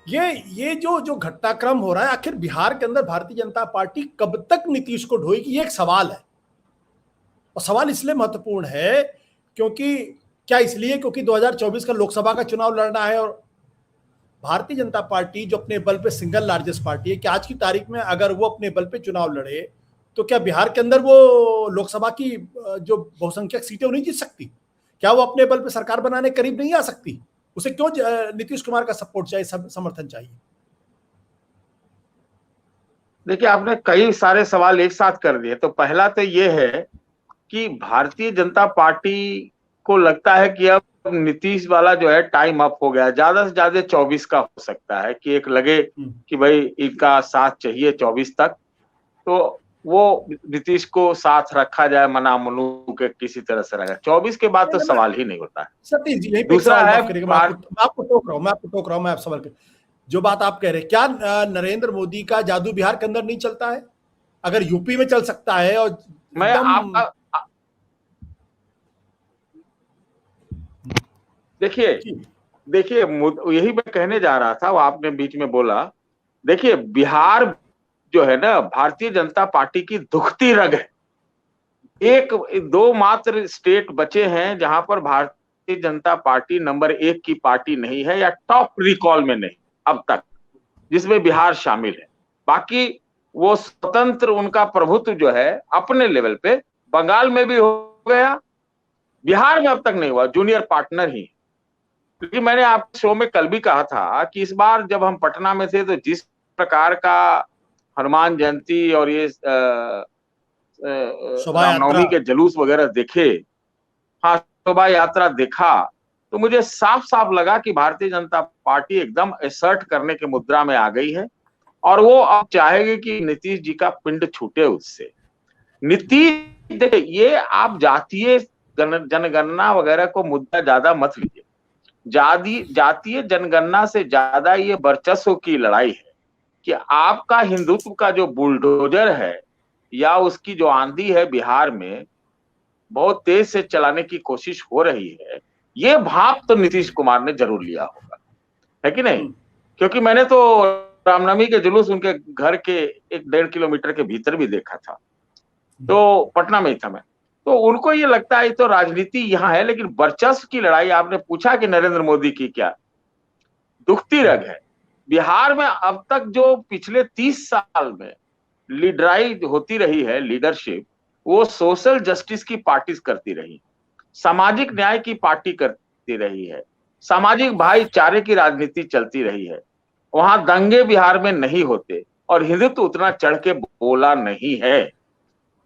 ये जो जो घटनाक्रम हो रहा है, आखिर बिहार के अंदर भारतीय जनता पार्टी कब तक नीतीश को ढोएगी, ये एक सवाल है। और सवाल इसलिए महत्वपूर्ण है क्योंकि क्या इसलिए क्योंकि 2024 का लोकसभा का चुनाव लड़ना है, और भारतीय जनता पार्टी जो अपने बल पे सिंगल लार्जेस्ट पार्टी है, कि आज की तारीख में अगर वो अपने बल पे चुनाव लड़े तो क्या बिहार के अंदर वो लोकसभा की जो बहुसंख्यक सीटें वो नहीं जीत सकती? क्या वो अपने बल पे सरकार बनाने करीब नहीं आ सकती? उसे क्यों नीतीश कुमार का सपोर्ट चाहिए, समर्थन चाहिए? देखिए, आपने कई सारे सवाल एक साथ कर दिए। तो पहला तो ये है कि भारतीय जनता पार्टी को लगता है कि अब नीतीश वाला जो है टाइम अप हो गया, ज्यादा से ज्यादा 24 का हो सकता है कि एक लगे कि भाई इनका साथ चाहिए 24 तक, तो वो नीतीश को साथ रखा जाए, मना मनु के किसी तरह से रहेगा। 24 के बाद तो सवाल ही नहीं होता है। सतीश जी, यही पे एक दूसरा सवाल है, माफ करिएगा, मैं आपको टोक रहा हूँ, मैं आप सवाल कर, जो बात आप कह रहे हैं, क्या नरेंद्र मोदी का जादू बिहार के अंदर नहीं चलता है? अगर यूपी में चल सकता है और मैं आपका देखिए देखिए यही मैं कहने जा रहा था, वो आपने बीच में बोला। देखिए, बिहार जो है ना, भारतीय जनता पार्टी की दुखती रग है। एक दो मात्र स्टेट बचे हैं जहां पर भारतीय जनता पार्टी नंबर 1 की पार्टी नहीं है, या टॉप रिकॉल में नहीं अब तक, जिसमें बिहार शामिल है। बाकी वो स्वतंत्र, उनका प्रभुत्व जो है अपने लेवल पे बंगाल में भी हो गया, बिहार में अब तक नहीं हुआ, जूनियर पार्टनर ही। क्योंकि मैंने आपके शो में कल भी कहा था कि इस बार जब हम पटना में थे तो जिस प्रकार का हनुमान जयंती और ये रामनवमी के जुलूस वगैरह देखे, हाँ, शोभा यात्रा देखा, तो मुझे साफ साफ लगा कि भारतीय जनता पार्टी एकदम असर्ट करने के मुद्रा में आ गई है, और वो अब चाहेगी कि नीतीश जी का पिंड छूटे उससे। नीतीश, देखिए, ये आप जातीय जनगणना वगैरह को मुद्दा ज्यादा मत लीजिए। जातीय जनगणना से ज्यादा ये वर्चस्व की लड़ाई है कि आपका हिंदुत्व का जो बुलडोजर है या उसकी जो आंधी है बिहार में, बहुत तेज से चलाने की कोशिश हो रही है। ये भाप तो नीतीश कुमार ने जरूर लिया होगा, है कि नहीं? क्योंकि मैंने तो रामनवमी के जुलूस उनके घर के 1-1.5 किलोमीटर के भीतर भी देखा था, तो पटना में ही था मैं। तो उनको ये लगता है तो राजनीति यहाँ है, लेकिन वर्चस्व की लड़ाई, आपने पूछा कि नरेंद्र मोदी की क्या दुखती रग है। बिहार में अब तक जो पिछले 30 साल में लीडराई होती रही है, लीडरशिप, वो सोशल जस्टिस की पार्टी करती रही, सामाजिक न्याय की पार्टी करती रही है, सामाजिक भाईचारे की राजनीति चलती रही है। वहां दंगे बिहार में नहीं होते, और हिंदुत्व उतना चढ़ के बोला नहीं है।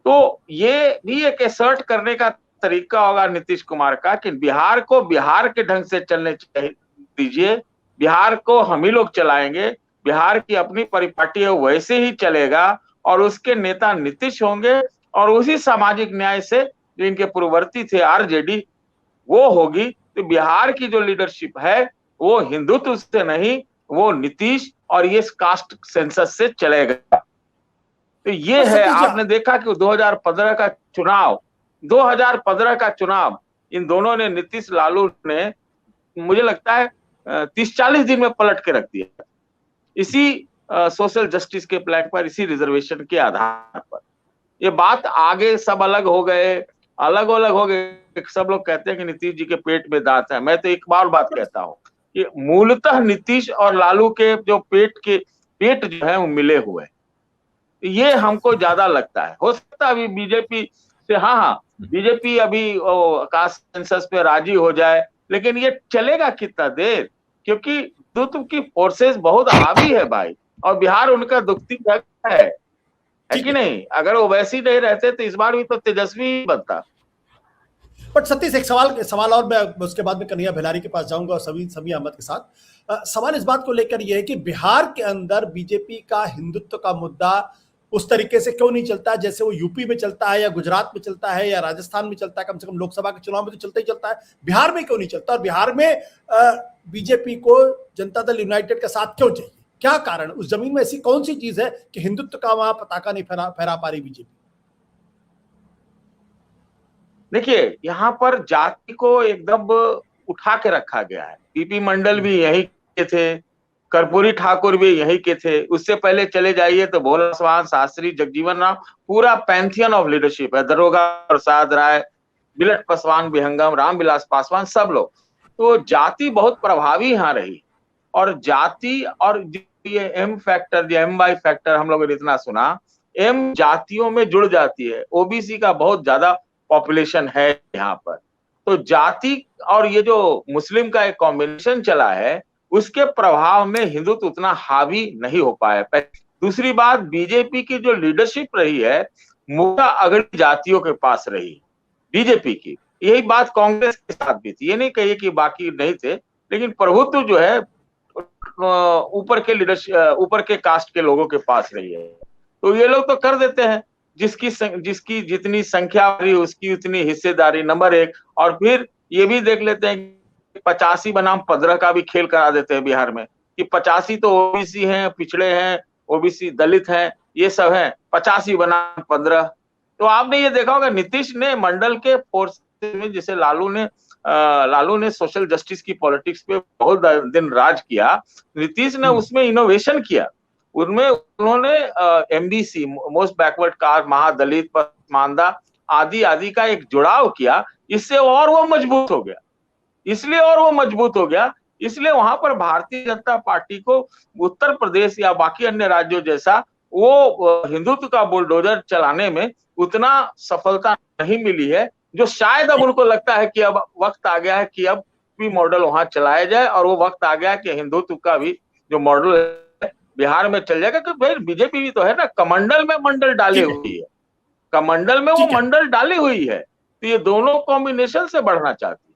तो ये भी एक असर्ट करने का तरीका होगा नीतीश कुमार का कि बिहार को बिहार के ढंग से चलने दीजिए, बिहार को हम ही लोग चलाएंगे, बिहार की अपनी परिपाटी है वैसे ही चलेगा, और उसके नेता नीतीश होंगे, और उसी सामाजिक न्याय से जो इनके पूर्ववर्ती थे आरजेडी, वो होगी। तो बिहार की जो लीडरशिप है वो हिंदुत्व से नहीं, वो नीतीश और ये कास्ट सेंसस से चलेगा। तो ये है, आपने देखा कि 2015 का चुनाव, 2015 का चुनाव इन दोनों ने, नीतीश लालू ने, मुझे लगता है 30-40 दिन में पलट के रख दिया, इसी सोशल जस्टिस के प्लान पर, इसी रिजर्वेशन के आधार पर। ये बात आगे सब अलग हो गए, अलग अलग हो गए, सब लोग कहते हैं कि नीतीश जी के पेट में दांत है। मैं तो एक बार बात कहता हूँ कि मूलतः नीतीश और लालू के जो पेट जो है वो मिले हुए, ये हमको ज्यादा लगता है। हो सकता है अभी बीजेपी से, हाँ, बीजेपी अभी कास्ट सेंसस पे राजी हो जाए, लेकिन ये चलेगा कितना देर? क्योंकि हिंदुत्व की फोर्सेस बहुत हावी है भाई, और बिहार उनका दुखती जगह है कि नहीं? अगर वो वैसे ही नहीं रहते तो इस बार भी तो तेजस्वी बनता। बट सतीश, एक सवाल और, मैं उसके बाद में कन्हैया भिलारी के पास जाऊंगा और सभी अहमद के साथ। सवाल इस बात को लेकर यह है कि बिहार के अंदर बीजेपी का हिंदुत्व का मुद्दा उस तरीके से क्यों नहीं चलता जैसे वो यूपी में चलता है, या गुजरात में चलता है, या राजस्थान में चलता है? कम से कम लोकसभा के चुनाव में तो चलता ही चलता है, बिहार में क्यों नहीं चलता? और बिहार में बीजेपी को जनता दल यूनाइटेड का साथ क्यों चाहिए? क्या कारण? उस जमीन में ऐसी कौन सी चीज है कि हिंदुत्व का वहां पताका नहीं फहरा पा रही बीजेपी? देखिए, यहाँ पर जाति को एकदम उठा के रखा गया है। पीपी मंडल भी यही के थे, कर्पूरी ठाकुर भी यही के थे। उससे पहले चले जाइए तो भोला पासवान, शास्त्री, जगजीवन राम, पूरा पैंथियन ऑफ लीडरशिप है। दरोगा प्रसाद राय, बिलट पासवान विहंगम, रामविलास पासवान, सब लोग। तो जाति बहुत प्रभावी यहाँ रही। और जाति और ये M factor, M Y factor हम लोगों ने इतना सुना, एम जातियों में जुड़ जाती है। ओबीसी का बहुत ज्यादा पॉपुलेशन है यहाँ पर। तो जाति और ये जो मुस्लिम का एक कॉम्बिनेशन चला है, उसके प्रभाव में हिंदुत्व उतना हावी नहीं हो पाया। दूसरी बात, बीजेपी की जो लीडरशिप रही है, मुद्दा अगड़ी जातियों के पास रही बीजेपी की। यही बात कांग्रेस के साथ भी थी। ये नहीं कहिए कि बाकी नहीं थे, लेकिन प्रभुत्व जो है ऊपर के लीडरशिप, ऊपर के कास्ट के लोगों के पास रही है। तो ये लोग तो कर देते हैं, जिसकी जितनी संख्या रही उसकी उतनी हिस्सेदारी, नंबर एक। और फिर ये भी देख लेते हैं 85 बनाम 15 का भी खेल करा देते हैं बिहार में, कि 85 तो ओबीसी हैं, पिछड़े हैं, ओबीसी दलित हैं, ये सब हैं, 85 बनाम 15। तो आपने ये देखा होगा, नीतीश ने मंडल के फोर्स में, जैसे लालू ने सोशल जस्टिस की पॉलिटिक्स पे बहुत दिन राज किया, नीतीश ने उसमें इनोवेशन किया। उनमें उन्होंने एमबीसी, मोस्ट बैकवर्ड कास्ट, महादलित, पसमानदा आदि आदि का एक जुड़ाव किया। इससे और वो मजबूत हो गया, इसलिए वहां पर भारतीय जनता पार्टी को उत्तर प्रदेश या बाकी अन्य राज्यों जैसा वो हिंदुत्व का बुलडोजर चलाने में उतना सफलता नहीं मिली है, जो शायद अब उनको लगता है कि अब वक्त आ गया है कि अब भी मॉडल वहां चलाया जाए। और वो वक्त आ गया है कि हिंदुत्व का भी जो मॉडल है बिहार में चल जाएगा। क्योंकि भाई बीजेपी भी तो है ना, कमंडल में मंडल डाली हुई है, कमंडल में वो मंडल डाली हुई है। तो ये दोनों कॉम्बिनेशन से बढ़ना चाहती है।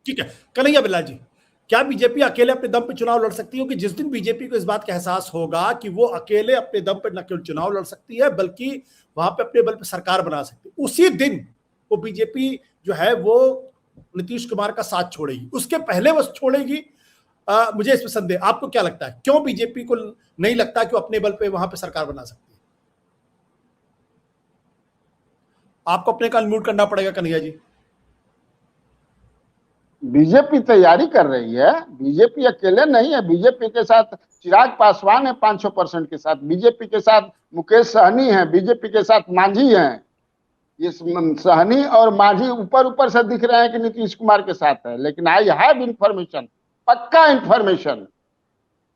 ठीक है, कन्हैया बिल्ला जी, क्या बीजेपी अकेले अपने दम पे चुनाव लड़ सकती है? कि जिस दिन बीजेपी को इस बात का एहसास होगा कि वो अकेले अपने दम पे न केवल चुनाव लड़ सकती है बल्कि वहां पे अपने बल पे सरकार बना सकती है, उसी दिन वो बीजेपी जो है वो नीतीश कुमार का साथ छोड़ेगी। उसके पहले वो छोड़ेगी, मुझे इसमें संदेह। आपको क्या लगता है, क्यों बीजेपी को नहीं लगता कि वो अपने बल पे वहां पे सरकार बना सकती है? आपको अपने का अनम्यूट करना पड़ेगा कन्हैया जी। बीजेपी तैयारी कर रही है, बीजेपी अकेले नहीं है। बीजेपी के साथ चिराग पासवान है 500% के साथ, बीजेपी के साथ मुकेश सहनी है, बीजेपी के साथ मांझी है। ये सहनी और मांझी ऊपर ऊपर से दिख रहे हैं कि नीतीश कुमार के साथ है, लेकिन आई हैव इंफॉर्मेशन, पक्का इंफॉर्मेशन,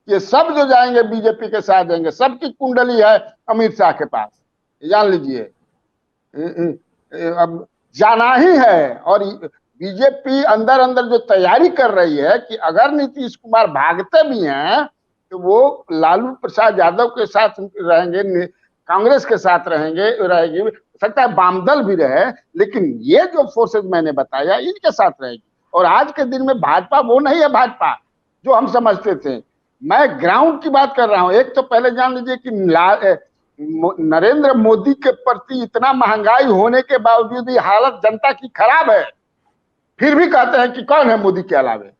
ये सब जो जाएंगे बीजेपी के साथ देंगे। सबकी कुंडली है अमित शाह के पास, जान लीजिए, अब जाना ही है। और बीजेपी अंदर अंदर जो तैयारी कर रही है कि अगर नीतीश कुमार भागते भी हैं तो वो लालू प्रसाद यादव के साथ रहेंगे, कांग्रेस के साथ रहेगी, सकता है वामदल भी रहे, लेकिन ये जो फोर्सेज मैंने बताया इनके साथ रहेगी। और आज के दिन में भाजपा वो नहीं है भाजपा जो हम समझते थे। मैं ग्राउंड की बात कर रहा हूं। एक तो पहले जान लीजिए कि नरेंद्र मोदी के प्रति इतना महंगाई होने के बावजूद भी हालत जनता की खराब है, फिर भी कहते हैं कि कौन है मोदी के अलावे,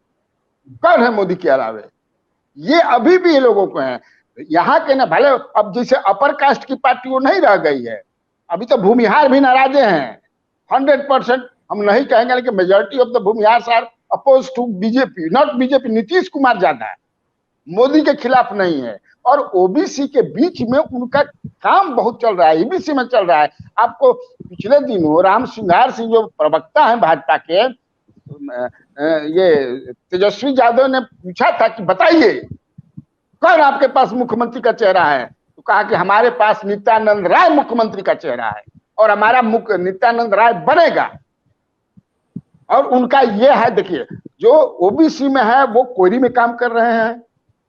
कौन है मोदी के अलावे। ये अभी भी ये लोगों को है यहाँ के ना, भले अब जैसे अपर कास्ट की पार्टी वो नहीं रह गई है, अभी तो भूमिहार भी नाराजे हैं 100%। हम नहीं कहेंगे, लेकिन majority of the Bhumihar are oppose to BJP, not BJP. Nitish Kumar ज्यादा है, मोदी के खिलाफ नहीं है। और ओबीसी के बीच में उनका काम बहुत चल रहा है, ईबीसी में चल रहा है। आपको पिछले दिनों राम सिंघार सिंह जो प्रवक्ता है भाजपा के, ये तेजस्वी यादव ने पूछा था कि बताइए कौन आपके पास मुख्यमंत्री का चेहरा है, तो कहा कि हमारे पास नित्यानंद राय मुख्यमंत्री का चेहरा है और हमारा नित्यानंद राय बनेगा। और उनका ये है, देखिए, जो ओबीसी में है वो कोयरी में काम कर रहे हैं,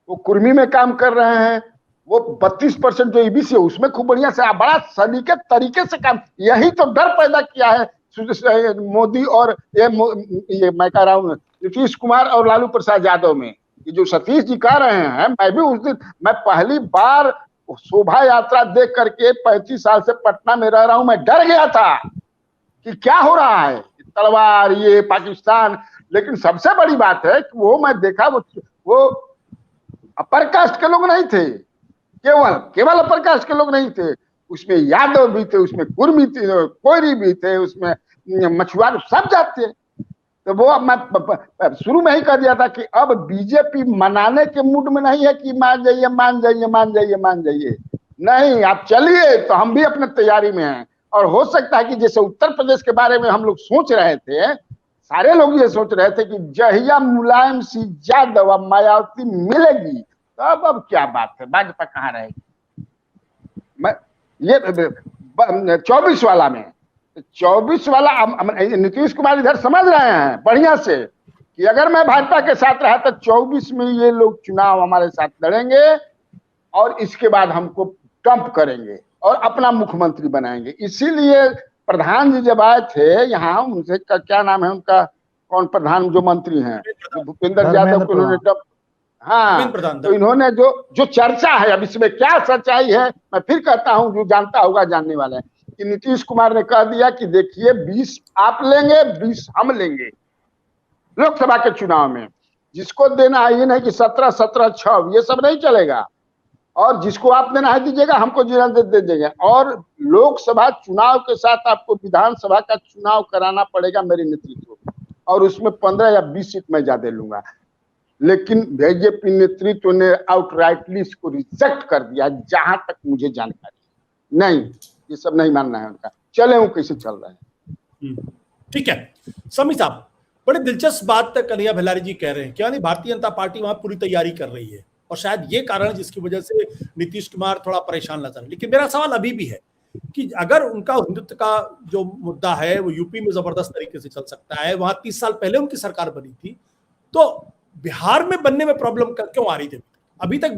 वो कुर्मी में काम कर रहे हैं, वो 32% जो ईबीसी है उसमें खूब बढ़िया से बड़ा सलीके तरीके से काम। यही तो डर पैदा किया है मोदी और ये मैं कह रहा हूँ नीतीश कुमार और लालू प्रसाद यादव में। ये जो सतीश जी कह रहे हैं, मैं भी उस दिन, मैं पहली बार शोभा यात्रा देख करके 35 साल से पटना में रह रहा हूं, मैं डर गया था कि क्या हो रहा है, तलवार, ये पाकिस्तान। लेकिन सबसे बड़ी बात है कि वो मैं देखा, वो अपर कास्ट के लोग नहीं थे, केवल अपर कास्ट के लोग नहीं थे, उसमें यादव भी थे, उसमें कुर्मी थे, कोयरी भी थे, उसमें मछुआरे, सब जात थे। तो वो मैं शुरू में ही कर दिया था कि अब बीजेपी मनाने के मूड में नहीं है कि मान जाइए मान जाइए मान जाइए मान जाइए, नहीं आप चलिए, तो हम भी अपने तैयारी में हैं। और हो सकता है कि जैसे उत्तर प्रदेश के बारे में हम लोग सोच रहे थे, सारे लोग ये सोच रहे थे कि जहिया मुलायम सिंह यादव अब मायावती मिलेगी तब अब क्या बात है, भाजपा कहाँ रहेगी। ये 24 वाला में 24 वाला नीतीश कुमार इधर समझ रहे हैं बढ़िया से कि अगर मैं भाजपा के साथ रहा तो 24 में ये लोग चुनाव हमारे साथ लड़ेंगे और इसके बाद हमको डंप करेंगे और अपना मुख्यमंत्री बनाएंगे। इसीलिए प्रधान जी जब आए थे यहाँ, उनसे क्या नाम है उनका, कौन प्रधान जो मंत्री हैं, भूपेंद्र यादव को उन्होंने डंप, हाँ, तो इन्होंने जो चर्चा है, अब इसमें क्या सच्चाई है मैं फिर कहता हूं, जो जानता होगा जानने वाला है, कि नीतीश कुमार ने कह दिया कि देखिए 20 आप लेंगे 20 हम लेंगे लोकसभा के चुनाव में, जिसको देना है ये नहीं कि 17-17-6 ये सब नहीं चलेगा, और जिसको आप देना है दीजिएगा, हमको जिला दे देंगे, और लोकसभा चुनाव के साथ आपको विधानसभा का चुनाव कराना पड़ेगा मेरे नेतृत्व में, और उसमें 15 या 20 सीट मैं ज्यादा लूंगा। लेकिन बीजेपी नेतृत्व ने आउटराइटली इसको रिजेक्ट कर दिया, जहां तक मुझे जानकारी नहीं, ये सब नहीं मानना है उनका, चले वो कैसे चल रहे हैं। ठीक है समी साहब, बड़े दिलचस्प बात कन्हैया भेलारी जी कह रहे हैं, क्या नहीं भारतीय जनता पार्टी वहां पूरी तैयारी कर रही है और शायद ये कारण है जिसकी वजह से नीतीश कुमार थोड़ा परेशान नजर है। लेकिन मेरा सवाल अभी भी है कि अगर उनका हिंदुत्व का जो मुद्दा है वो यूपी में जबरदस्त तरीके से चल सकता है, वहां 30 साल पहले उनकी सरकार बनी थी, तो बिहार में बनने में प्रॉब्लम क्यों आ रही थी? अभी तक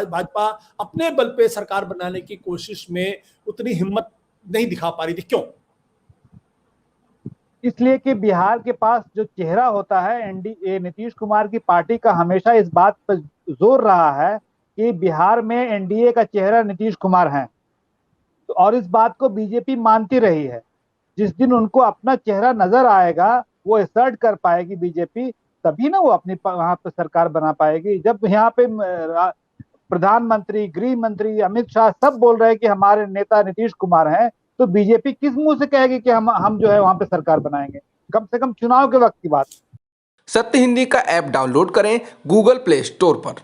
भाजपा अपने बल पे सरकार बनाने की कोशिश में उतनी हिम्मत नहीं दिखा पा रही थी, क्यों? इसलिए कि बिहार के पास जो चेहरा होता है एनडीए नीतीश कुमार की पार्टी का, हमेशा इस बात पर जोर रहा है कि बिहार में एनडीए का चेहरा नीतीश कुमार है, तो और इस बात को बीजेपी मानती रही है। जिस दिन उनको अपना चेहरा नजर आएगा, वो असर्ट कर पाएगी बीजेपी, तभी ना वो अपनी वहां पे सरकार बना पाएगी। जब यहाँ पे प्रधानमंत्री, गृह मंत्री अमित शाह सब बोल रहे हैं कि हमारे नेता नीतीश कुमार हैं, तो बीजेपी किस मुंह से कहेगी कि हम जो है वहां पे सरकार बनाएंगे? कम से कम चुनाव के वक्त की बात। सत्य हिंदी का ऐप डाउनलोड करें गूगल प्ले स्टोर पर।